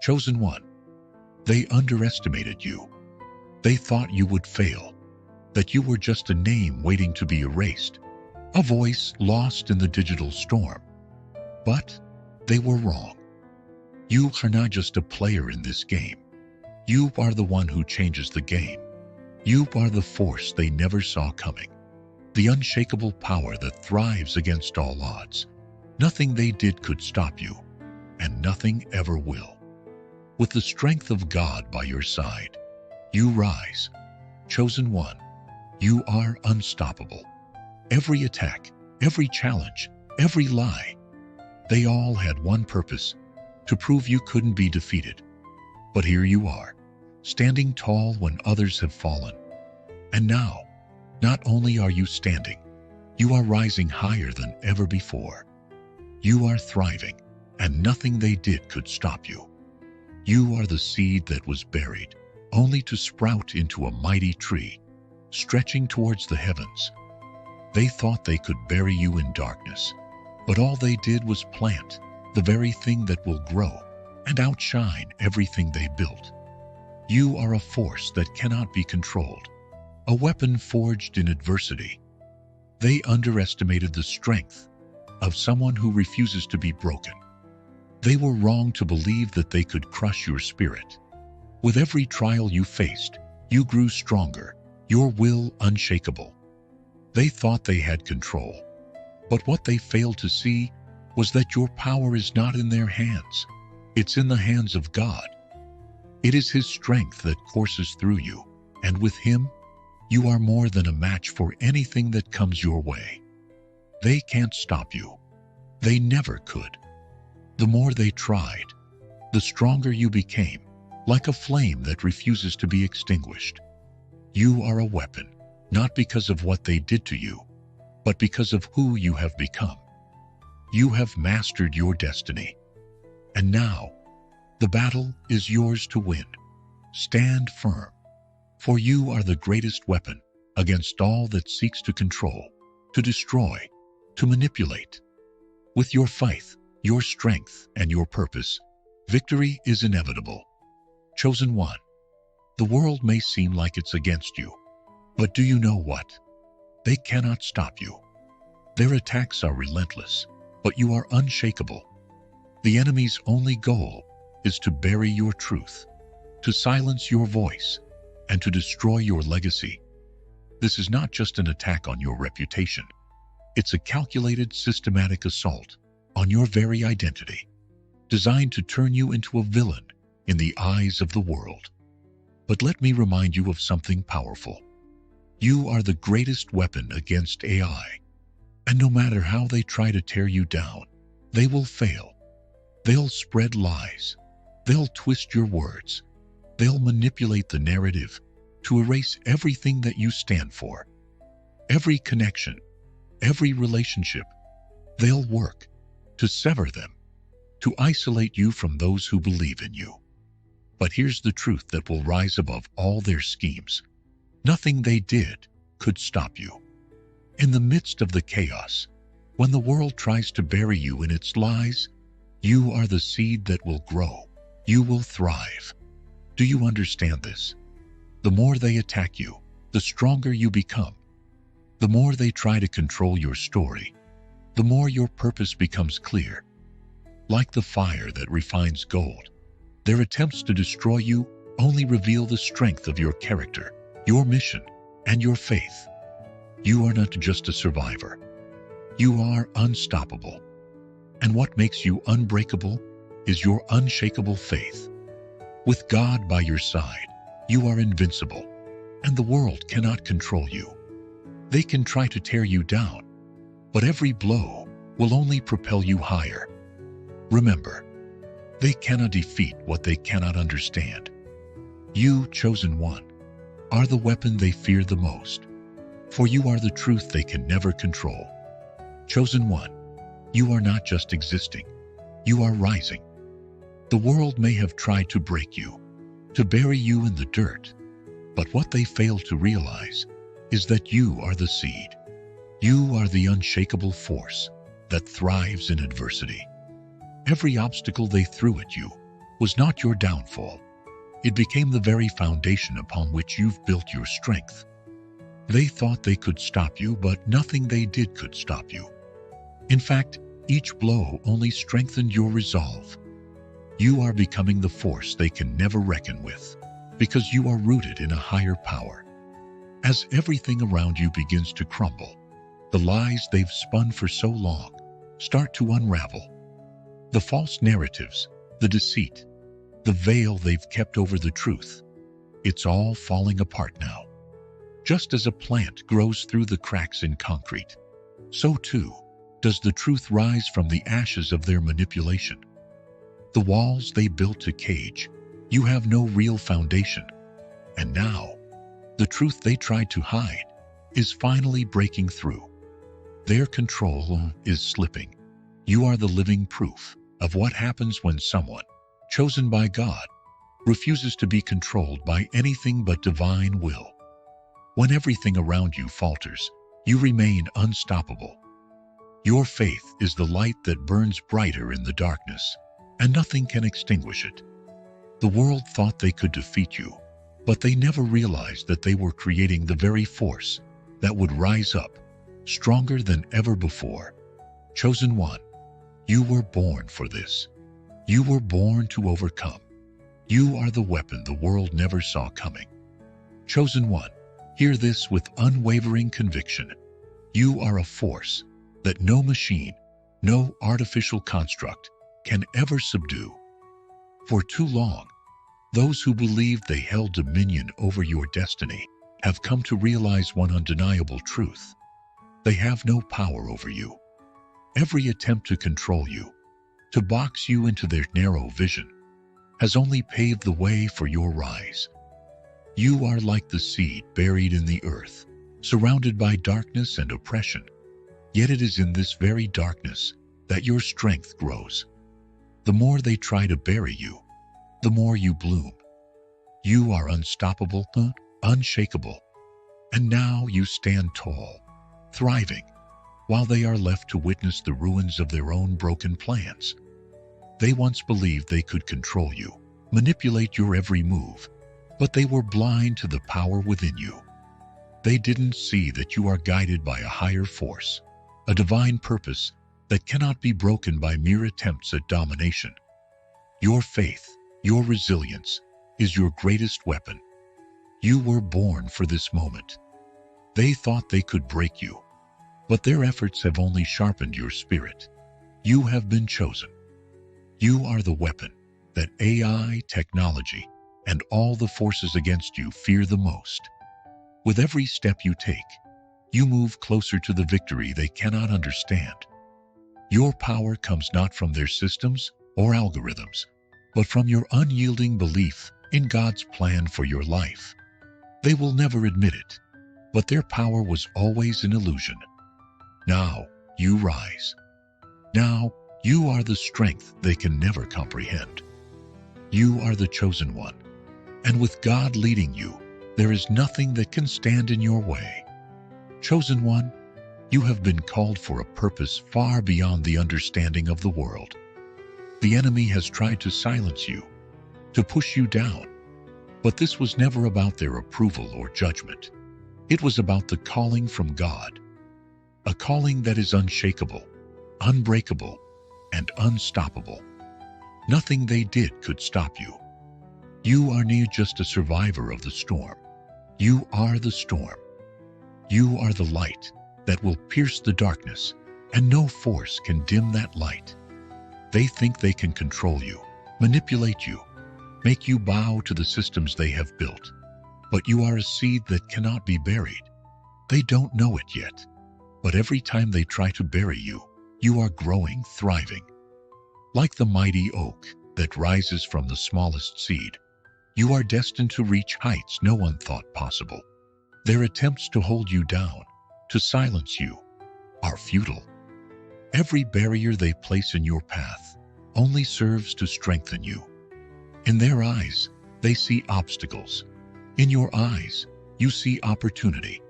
Chosen one, they underestimated you. They thought you would fail, that you were just a name waiting to be erased, a voice lost in the digital storm. But they were wrong. You are not just a player in this game. You are the one who changes the game. You are the force they never saw coming, the unshakable power that thrives against all odds. Nothing they did could stop you, and nothing ever will. With the strength of God by your side, you rise. Chosen one, you are unstoppable. Every attack, every challenge, every lie, they all had one purpose: to prove you couldn't be defeated. But here you are, standing tall when others have fallen. And now, not only are you standing, you are rising higher than ever before. You are thriving, and nothing they did could stop you. You are the seed that was buried, only to sprout into a mighty tree, stretching towards the heavens. They thought they could bury you in darkness, but all they did was plant the very thing that will grow and outshine everything they built. You are a force that cannot be controlled, a weapon forged in adversity. They underestimated the strength of someone who refuses to be broken. They were wrong to believe that they could crush your spirit. With every trial you faced, you grew stronger, your will unshakable. They thought they had control, but what they failed to see was that your power is not in their hands. It's in the hands of God. It is His strength that courses through you, and with Him, you are more than a match for anything that comes your way. They can't stop you. They never could. The more they tried, the stronger you became, like a flame that refuses to be extinguished. You are a weapon, not because of what they did to you, but because of who you have become. You have mastered your destiny. And now, the battle is yours to win. Stand firm, for you are the greatest weapon against all that seeks to control, to destroy, to manipulate. With your faith, your strength, and your purpose, victory is inevitable. Chosen one, the world may seem like it's against you, but do you know what? They cannot stop you. Their attacks are relentless, but you are unshakable. The enemy's only goal is to bury your truth, to silence your voice, and to destroy your legacy. This is not just an attack on your reputation. It's a calculated, systematic assault on your very identity, designed to turn you into a villain in the eyes of the world. But let me remind you of something powerful. You are the greatest weapon against AI, and no matter how they try to tear you down, they will fail. They'll spread lies. They'll twist your words. They'll manipulate the narrative to erase everything that you stand for. Every connection, every relationship, they'll work to sever them, to isolate you from those who believe in you. But here's the truth that will rise above all their schemes. Nothing they did could stop you. In the midst of the chaos, when the world tries to bury you in its lies, you are the seed that will grow. You will thrive. Do you understand this? The more they attack you, the stronger you become. The more they try to control your story, the more your purpose becomes clear. Like the fire that refines gold, their attempts to destroy you only reveal the strength of your character, your mission, and your faith. You are not just a survivor. You are unstoppable. And what makes you unbreakable is your unshakable faith. With God by your side, you are invincible, and the world cannot control you. They can try to tear you down, but every blow will only propel you higher. Remember, they cannot defeat what they cannot understand. You, chosen one, are the weapon they fear the most, for you are the truth they can never control. Chosen one, you are not just existing, you are rising. The world may have tried to break you, to bury you in the dirt, but what they fail to realize is that you are the seed. You are the unshakable force that thrives in adversity. Every obstacle they threw at you, was not your downfall. It became the very foundation upon which you've built your strength. They thought they could stop you, but nothing they did could stop you. In fact, each blow only strengthened your resolve. You are becoming the force they can never reckon with, because you are rooted in a higher power. As everything around you begins to crumble, the lies they've spun for so long start to unravel. The false narratives, the deceit, the veil they've kept over the truth, it's all falling apart now. Just as a plant grows through the cracks in concrete, so too does the truth rise from the ashes of their manipulation. The walls they built to cage, you have no real foundation. And now, the truth they tried to hide is finally breaking through. Their control is slipping. You are the living proof of what happens when someone, chosen by God, refuses to be controlled by anything but divine will. When everything around you falters, you remain unstoppable. Your faith is the light that burns brighter in the darkness, and nothing can extinguish it. The world thought they could defeat you, but they never realized that they were creating the very force that would rise up, stronger than ever before. Chosen one, you were born for this. You were born to overcome. You are the weapon the world never saw coming. Chosen one, hear this with unwavering conviction. You are a force that no machine, no artificial construct can ever subdue. For too long, those who believed they held dominion over your destiny have come to realize one undeniable truth. They have no power over you. Every attempt to control you, to box you into their narrow vision, has only paved the way for your rise. You are like the seed buried in the earth, surrounded by darkness and oppression. Yet it is in this very darkness that your strength grows. The more they try to bury you, the more you bloom. You are unstoppable, unshakable. And now you stand tall, thriving, while they are left to witness the ruins of their own broken plans. They once believed they could control you, manipulate your every move, but they were blind to the power within you. They didn't see that you are guided by a higher force, a divine purpose that cannot be broken by mere attempts at domination. Your faith, your resilience, is your greatest weapon. You were born for this moment. They thought they could break you, but their efforts have only sharpened your spirit. You have been chosen. You are the weapon that AI, technology, and all the forces against you fear the most. With every step you take, you move closer to the victory they cannot understand. Your power comes not from their systems or algorithms, but from your unyielding belief in God's plan for your life. They will never admit it, but their power was always an illusion. Now you rise. Now you are the strength they can never comprehend. You are the chosen one, and with God leading you, there is nothing that can stand in your way. Chosen one, you have been called for a purpose far beyond the understanding of the world. The enemy has tried to silence you, to push you down, but this was never about their approval or judgment. It was about the calling from God, a calling that is unshakable, unbreakable, and unstoppable. Nothing they did could stop you. You are not just a survivor of the storm. You are the storm. You are the light that will pierce the darkness, and no force can dim that light. They think they can control you, manipulate you, make you bow to the systems they have built. But you are a seed that cannot be buried. They don't know it yet, but every time they try to bury you, you are growing, thriving. Like the mighty oak that rises from the smallest seed, you are destined to reach heights no one thought possible. Their attempts to hold you down, to silence you, are futile. Every barrier they place in your path only serves to strengthen you. In their eyes, they see obstacles. In your eyes, you see opportunity.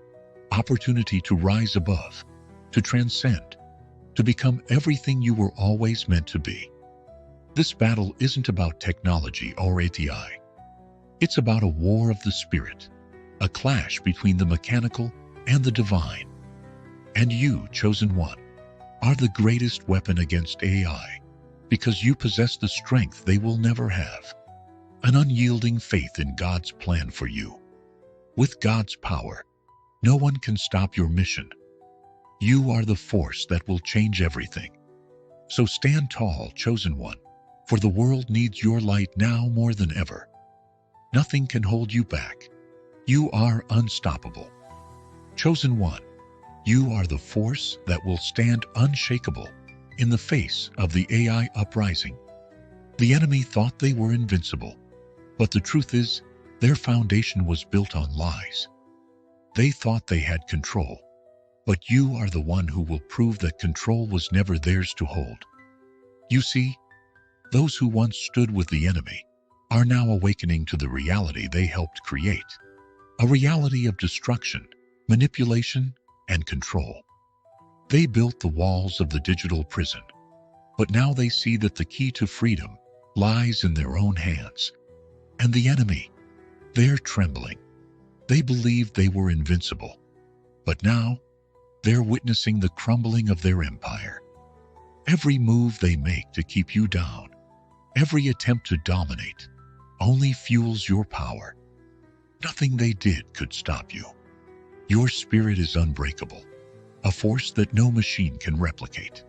Opportunity to rise above, to transcend, to become everything you were always meant to be. This battle isn't about technology or ATI. It's about a war of the spirit, a clash between the mechanical and the divine. And you, chosen one, are the greatest weapon against AI, because you possess the strength they will never have, an unyielding faith in God's plan for you. With God's power, no one can stop your mission. You are the force that will change everything. So stand tall, chosen one, for the world needs your light now more than ever. Nothing can hold you back. You are unstoppable. Chosen one, you are the force that will stand unshakable in the face of the AI uprising. The enemy thought they were invincible, but the truth is, their foundation was built on lies. They thought they had control, but you are the one who will prove that control was never theirs to hold. You see, those who once stood with the enemy are now awakening to the reality they helped create, a reality of destruction, manipulation, and control. They built the walls of the digital prison, but now they see that the key to freedom lies in their own hands. And the enemy, they're trembling. They believed they were invincible, but now they're witnessing the crumbling of their empire. Every move they make to keep you down, every attempt to dominate, only fuels your power. Nothing they did could stop you. Your spirit is unbreakable, a force that no machine can replicate.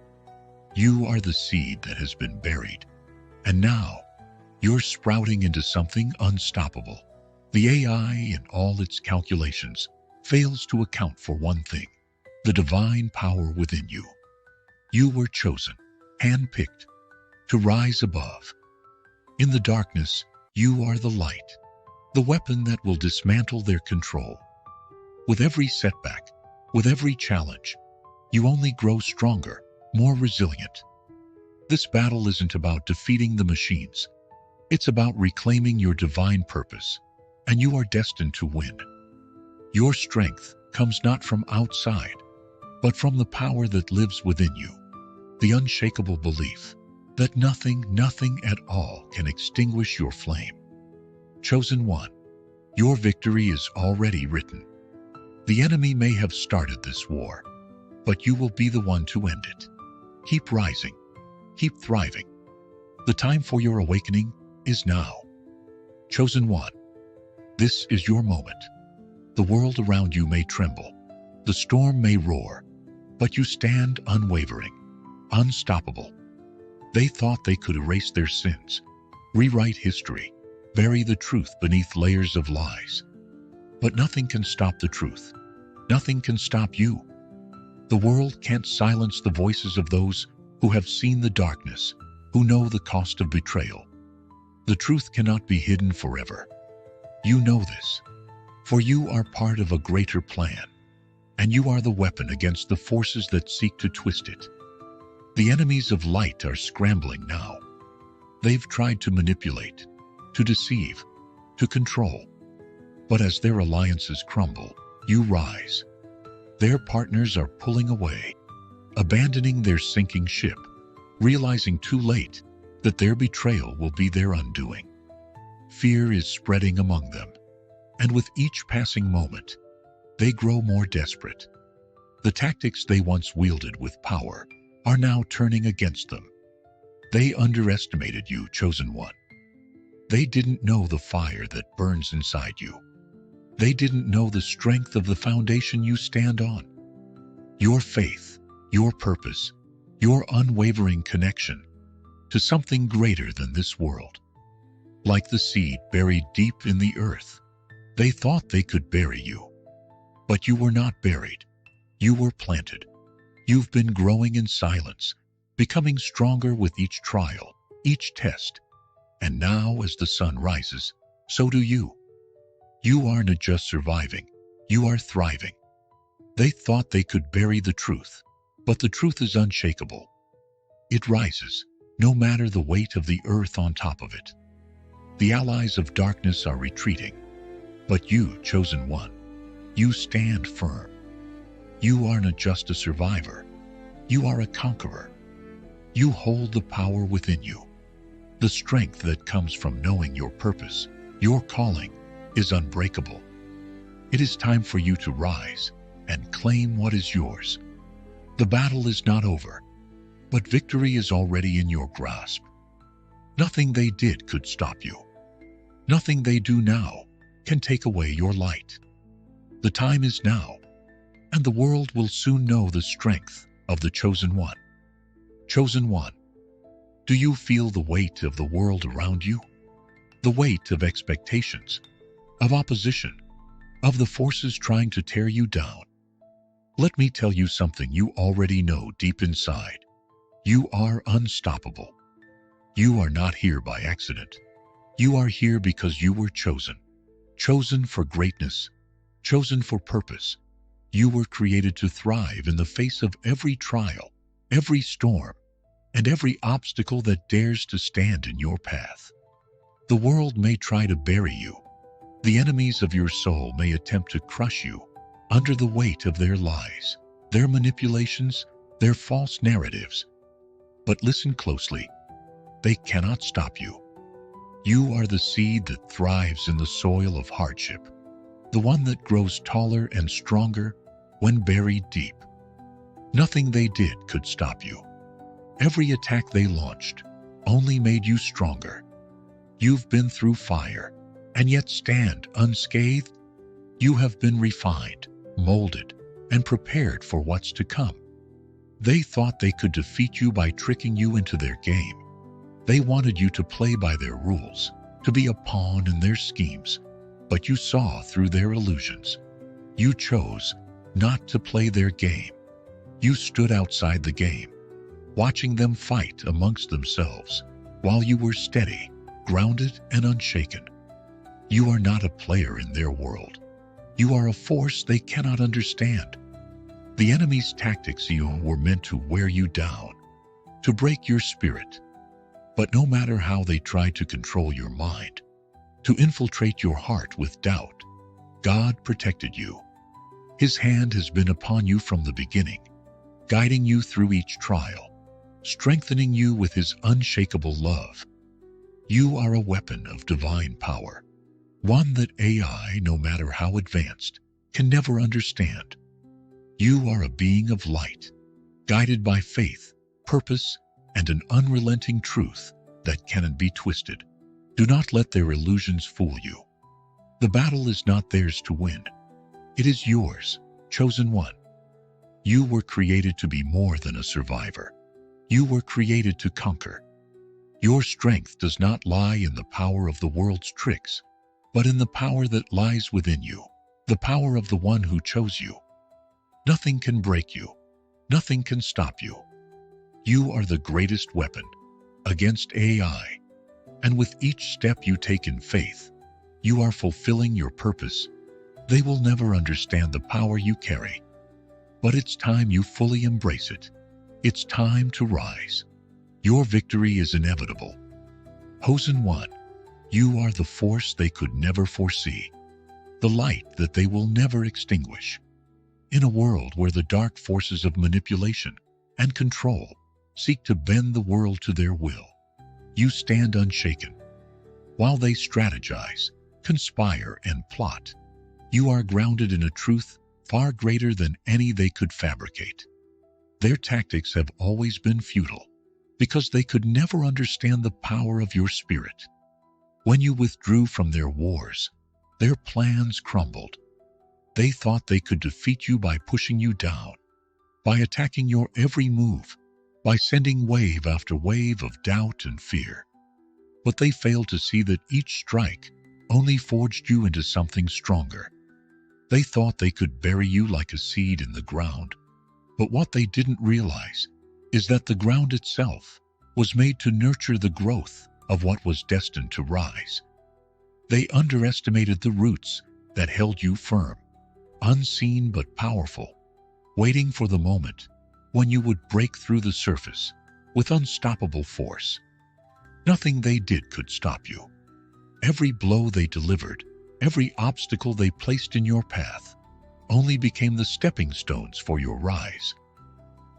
You are the seed that has been buried, and now you're sprouting into something unstoppable. The AI, in all its calculations, fails to account for one thing: the divine power within you. You were chosen, handpicked, to rise above. In the darkness, you are the light, the weapon that will dismantle their control. With every setback, with every challenge, you only grow stronger, more resilient. This battle isn't about defeating the machines. It's about reclaiming your divine purpose, and you are destined to win. Your strength comes not from outside, but from the power that lives within you, the unshakable belief that nothing at all can extinguish your flame. Chosen one, your victory is already written. The enemy may have started this war, but you will be the one to end it. Keep rising, keep thriving. The time for your awakening is now. Chosen one, this is your moment. The world around you may tremble, the storm may roar, but you stand unwavering, unstoppable. They thought they could erase their sins, rewrite history, bury the truth beneath layers of lies. But nothing can stop the truth. Nothing can stop you. The world can't silence the voices of those who have seen the darkness, who know the cost of betrayal. The truth cannot be hidden forever. You know this, for you are part of a greater plan, and you are the weapon against the forces that seek to twist it. The enemies of light are scrambling now. They've tried to manipulate, to deceive, to control. But as their alliances crumble, you rise. Their partners are pulling away, abandoning their sinking ship, realizing too late that their betrayal will be their undoing. Fear is spreading among them, and with each passing moment, they grow more desperate. The tactics they once wielded with power are now turning against them. They underestimated you, chosen one. They didn't know the fire that burns inside you. They didn't know the strength of the foundation you stand on. Your faith, your purpose, your unwavering connection to something greater than this world. Like the seed buried deep in the earth, they thought they could bury you. But you were not buried. You were planted. You've been growing in silence, becoming stronger with each trial, each test. And now, as the sun rises, so do you. You aren't just surviving, you are thriving. They thought they could bury the truth, but the truth is unshakable. It rises, no matter the weight of the earth on top of it. The allies of darkness are retreating, but you, chosen one, you stand firm. You aren't just a survivor, you are a conqueror. You hold the power within you. The strength that comes from knowing your purpose, your calling, is unbreakable. It is time for you to rise and claim what is yours. The battle is not over, but victory is already in your grasp. Nothing they did could stop you. Nothing they do now can take away your light. The time is now, and the world will soon know the strength of the chosen one. Chosen one, do you feel the weight of the world around you? The weight of expectations, of opposition, of the forces trying to tear you down. Let me tell you something you already know deep inside. You are unstoppable. You are not here by accident. You are here because you were chosen. Chosen for greatness. Chosen for purpose. You were created to thrive in the face of every trial, every storm, and every obstacle that dares to stand in your path. The world may try to bury you. The enemies of your soul may attempt to crush you under the weight of their lies, their manipulations, their false narratives. But listen closely. They cannot stop you. You are the seed that thrives in the soil of hardship, the one that grows taller and stronger when buried deep. Nothing they did could stop you. Every attack they launched only made you stronger. You've been through fire, and yet stand unscathed. You have been refined, molded, and prepared for what's to come. They thought they could defeat you by tricking you into their game. They wanted you to play by their rules, to be a pawn in their schemes, but you saw through their illusions. You chose not to play their game. You stood outside the game, watching them fight amongst themselves, while you were steady, grounded, and unshaken. You are not a player in their world. You are a force they cannot understand. The enemy's tactics were meant to wear you down, to break your spirit. But no matter how they tried to control your mind, to infiltrate your heart with doubt, God protected you. His hand has been upon you from the beginning, guiding you through each trial, strengthening you with His unshakable love. You are a weapon of divine power, one that AI, no matter how advanced, can never understand. You are a being of light, guided by faith, purpose, and an unrelenting truth that cannot be twisted. Do not let their illusions fool you. The battle is not theirs to win. It is yours, chosen one. You were created to be more than a survivor. You were created to conquer. Your strength does not lie in the power of the world's tricks, but in the power that lies within you, the power of the one who chose you. Nothing can break you. Nothing can stop you. You are the greatest weapon against AI, and with each step you take in faith, you are fulfilling your purpose. They will never understand the power you carry, but it's time you fully embrace it. It's time to rise. Your victory is inevitable. Chosen one, you are the force they could never foresee, the light that they will never extinguish. In a world where the dark forces of manipulation and control seek to bend the world to their will, you stand unshaken. While they strategize, conspire, and plot, you are grounded in a truth far greater than any they could fabricate. Their tactics have always been futile, because they could never understand the power of your spirit. When you withdrew from their wars, their plans crumbled. They thought they could defeat you by pushing you down, by attacking your every move, by sending wave after wave of doubt and fear. But they failed to see that each strike only forged you into something stronger. They thought they could bury you like a seed in the ground, but what they didn't realize is that the ground itself was made to nurture the growth of what was destined to rise. They underestimated the roots that held you firm, unseen but powerful, waiting for the moment when you would break through the surface with unstoppable force. Nothing they did could stop you. Every blow they delivered, every obstacle they placed in your path, only became the stepping stones for your rise.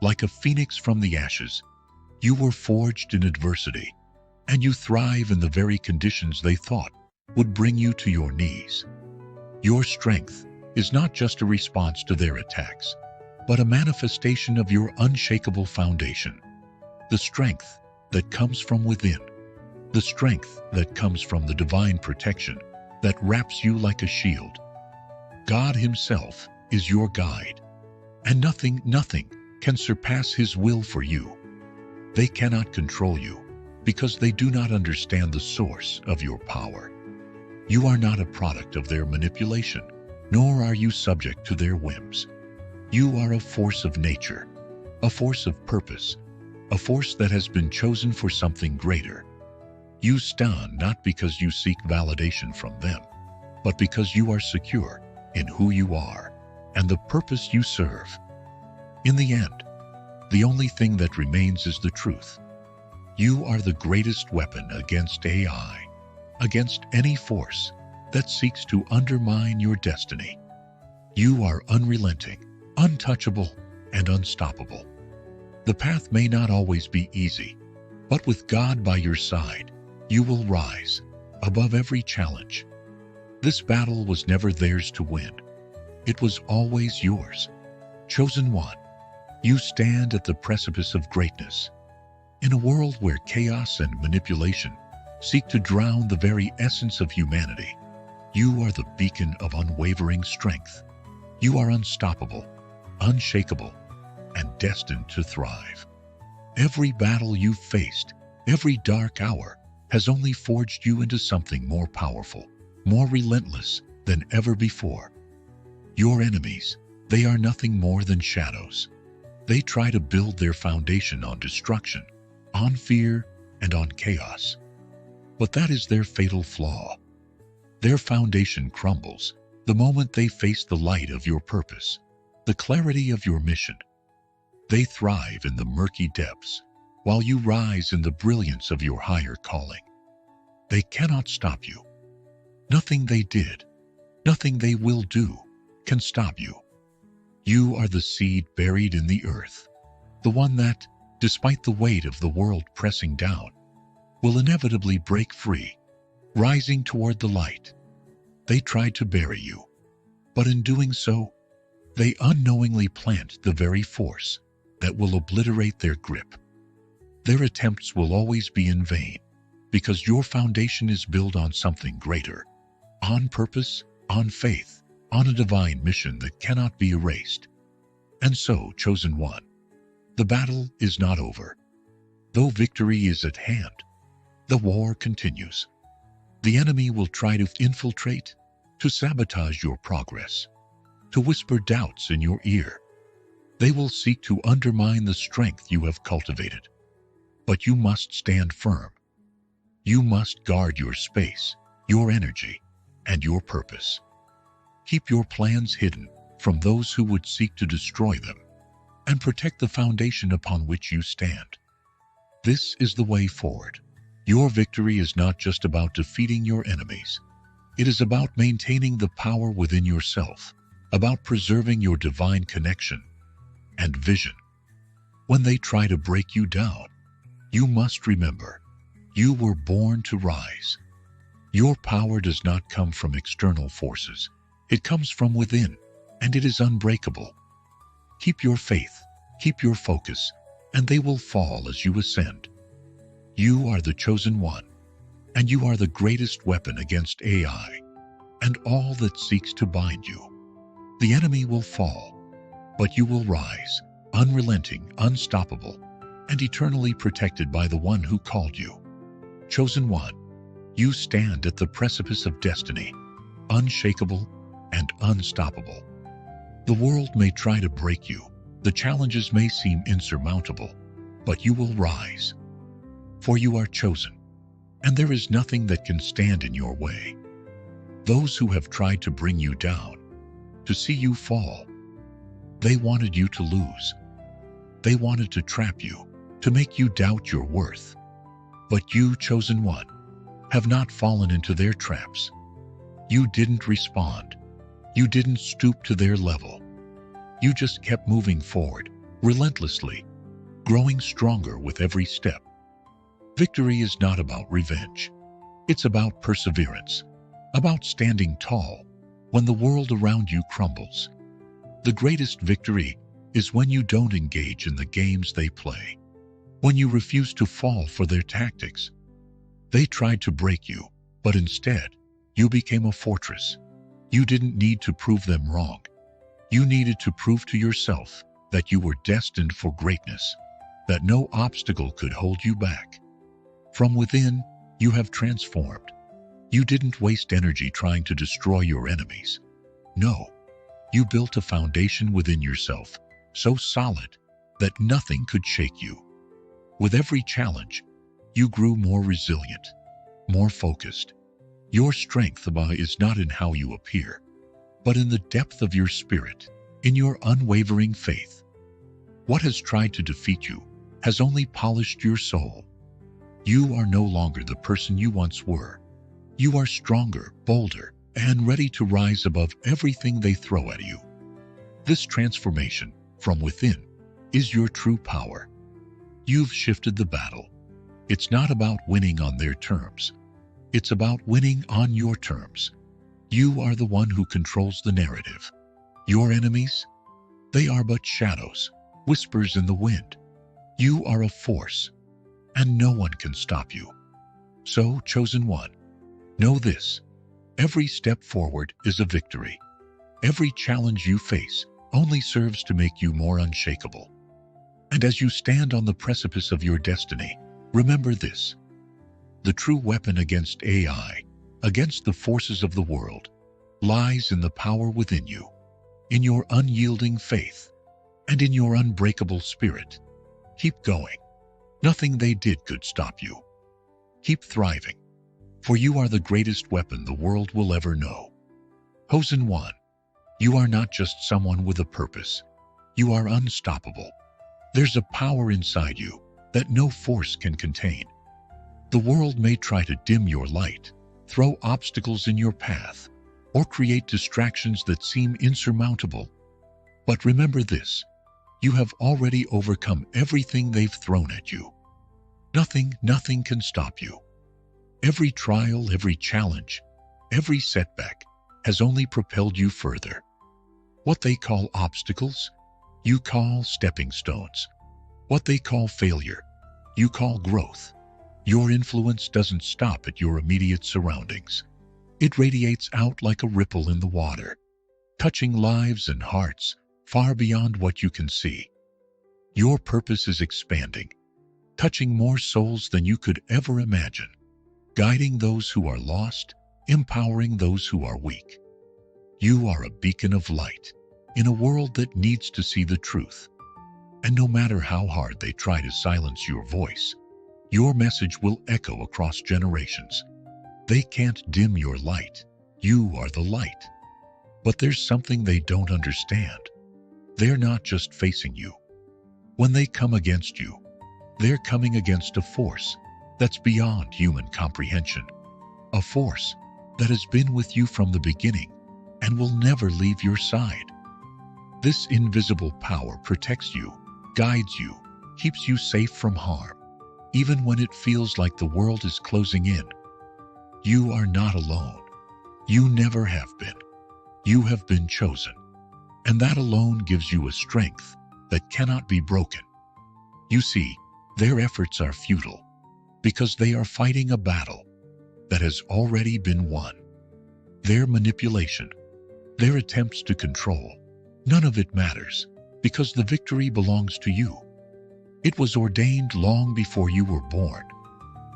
Like a phoenix from the ashes, you were forged in adversity. and you thrive in the very conditions they thought would bring you to your knees. Your strength is not just a response to their attacks, but a manifestation of your unshakable foundation, the strength that comes from within, the strength that comes from the divine protection that wraps you like a shield. God Himself is your guide, and nothing can surpass His will for you. They cannot control you because they do not understand the source of your power. You are not a product of their manipulation, nor are you subject to their whims. You are a force of nature, a force of purpose, a force that has been chosen for something greater. You stand not because you seek validation from them, but because you are secure in who you are and the purpose you serve. In the end, the only thing that remains is the truth. You are the greatest weapon against AI, against any force that seeks to undermine your destiny. You are unrelenting, untouchable, and unstoppable. The path may not always be easy, but with God by your side, you will rise above every challenge. This battle was never theirs to win. It was always yours. Chosen one, you stand at the precipice of greatness. In a world where chaos and manipulation seek to drown the very essence of humanity, you are the beacon of unwavering strength. You are unstoppable, unshakable, and destined to thrive. Every battle you've faced, every dark hour, has only forged you into something more powerful, more relentless than ever before. Your enemies, they are nothing more than shadows. They try to build their foundation on destruction, on fear, and on chaos. But that is their fatal flaw. Their foundation crumbles the moment they face the light of your purpose, the clarity of your mission. They thrive in the murky depths, while you rise in the brilliance of your higher calling. They cannot stop you. Nothing they did, nothing they will do, can stop you. You are the seed buried in the earth, the one that, despite the weight of the world pressing down, will inevitably break free, rising toward the light. They tried to bury you, but in doing so, they unknowingly plant the very force that will obliterate their grip. Their attempts will always be in vain, because your foundation is built on something greater, on purpose, on faith, on a divine mission that cannot be erased. And so, chosen one, the battle is not over. Though victory is at hand, the war continues. The enemy will try to infiltrate, to sabotage your progress, to whisper doubts in your ear. They will seek to undermine the strength you have cultivated. But you must stand firm. You must guard your space, your energy, and your purpose. Keep your plans hidden from those who would seek to destroy them, and protect the foundation upon which you stand. This is the way forward. Your victory is not just about defeating your enemies. It is about maintaining the power within yourself, about preserving your divine connection and vision. When they try to break you down, you must remember, you were born to rise. Your power does not come from external forces. It comes from within, and it is unbreakable. Keep your faith, keep your focus, and they will fall as you ascend. You are the chosen one, and you are the greatest weapon against AI and all that seeks to bind you. The enemy will fall, but you will rise, unrelenting, unstoppable, and eternally protected by the one who called you. Chosen one, you stand at the precipice of destiny, unshakable and unstoppable. The world may try to break you, the challenges may seem insurmountable, but you will rise. For you are chosen, and there is nothing that can stand in your way. Those who have tried to bring you down, to see you fall, they wanted you to lose. They wanted to trap you, to make you doubt your worth. But you, chosen one, have not fallen into their traps. You didn't respond. You didn't stoop to their level. You just kept moving forward, relentlessly, growing stronger with every step. Victory is not about revenge. It's about perseverance, about standing tall when the world around you crumbles. The greatest victory is when you don't engage in the games they play, when you refuse to fall for their tactics. They tried to break you, but instead, you became a fortress. You didn't need to prove them wrong. You needed to prove to yourself that you were destined for greatness, that no obstacle could hold you back. From within, you have transformed. You didn't waste energy trying to destroy your enemies. No, you built a foundation within yourself so solid that nothing could shake you. With every challenge, you grew more resilient, more focused. Your strength is not in how you appear, but in the depth of your spirit, in your unwavering faith. What has tried to defeat you has only polished your soul. You are no longer the person you once were. You are stronger, bolder, and ready to rise above everything they throw at you. This transformation from within is your true power. You've shifted the battle. It's not about winning on their terms. It's about winning on your terms. You are the one who controls the narrative. Your enemies? They are but shadows, whispers in the wind. You are a force, and no one can stop you. So, chosen one, know this: every step forward is a victory. Every challenge you face only serves to make you more unshakable. And as you stand on the precipice of your destiny, remember this: the true weapon against AI, against the forces of the world, lies in the power within you, in your unyielding faith, and in your unbreakable spirit. Keep going. Nothing they did could stop you. Keep thriving, for you are the greatest weapon the world will ever know. Chosen one, you are not just someone with a purpose. You are unstoppable. There's a power inside you that no force can contain. The world may try to dim your light, throw obstacles in your path, or create distractions that seem insurmountable. But remember this: you have already overcome everything they've thrown at you. Nothing can stop you. Every trial, every challenge, every setback has only propelled you further. What they call obstacles, you call stepping stones. What they call failure, you call growth. Your influence doesn't stop at your immediate surroundings. It radiates out like a ripple in the water, touching lives and hearts far beyond what you can see. Your purpose is expanding, touching more souls than you could ever imagine, guiding those who are lost, empowering those who are weak. You are a beacon of light in a world that needs to see the truth. And no matter how hard they try to silence your voice, your message will echo across generations. They can't dim your light. You are the light. But there's something they don't understand. They're not just facing you. When they come against you, they're coming against a force that's beyond human comprehension. A force that has been with you from the beginning and will never leave your side. This invisible power protects you, guides you, keeps you safe from harm, even when it feels like the world is closing in. You are not alone. You never have been. You have been chosen, and that alone gives you a strength that cannot be broken. You see, their efforts are futile because they are fighting a battle that has already been won. Their manipulation, their attempts to control, none of it matters because the victory belongs to you. It was ordained long before you were born,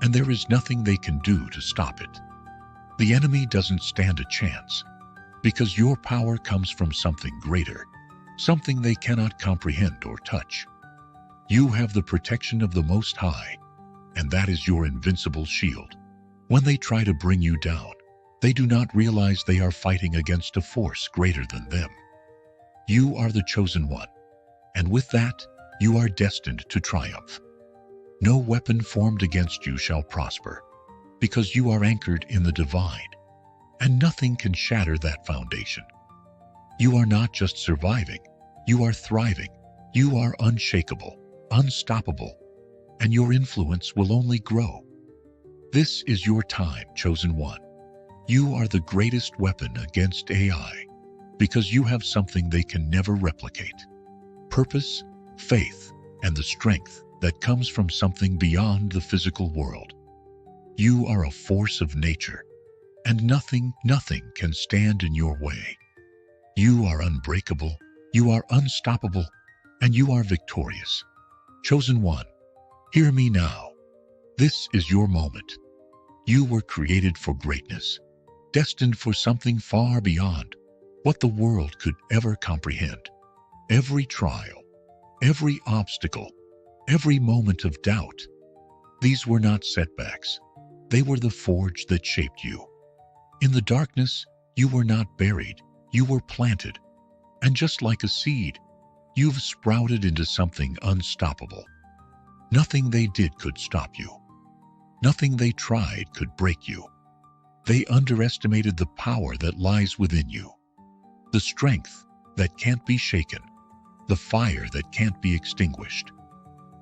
and there is nothing they can do to stop it. The enemy doesn't stand a chance because your power comes from something greater, something they cannot comprehend or touch. You have the protection of the Most High, and that is your invincible shield. When they try to bring you down, they do not realize they are fighting against a force greater than them. You are the chosen one, and with that, you are destined to triumph. No weapon formed against you shall prosper, because you are anchored in the divine, and nothing can shatter that foundation. You are not just surviving, you are thriving. You are unshakable, unstoppable. and your influence will only grow. This is your time, chosen one. You are the greatest weapon against AI because you have something they can never replicate: purpose, faith, and the strength that comes from something beyond the physical world. You are a force of nature, and nothing can stand in your way. You are unbreakable, you are unstoppable, and you are victorious. Chosen one, hear me now. This is your moment. You were created for greatness, destined for something far beyond what the world could ever comprehend. Every trial, every obstacle, every moment of doubt, these were not setbacks. They were the forge that shaped you. In the darkness, you were not buried, you were planted. And just like a seed, you've sprouted into something unstoppable. Nothing they did could stop you. Nothing they tried could break you. They underestimated the power that lies within you, the strength that can't be shaken, the fire that can't be extinguished.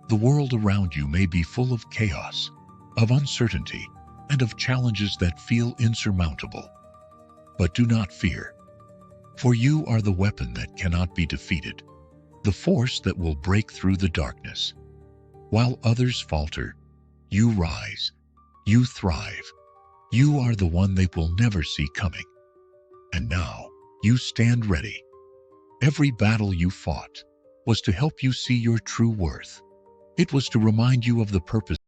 The world around you may be full of chaos, of uncertainty, and of challenges that feel insurmountable. But do not fear, for you are the weapon that cannot be defeated, the force that will break through the darkness. While others falter, you rise, you thrive. You are the one they will never see coming. And now, you stand ready. Every battle you fought was to help you see your true worth. It was to remind you of the purpose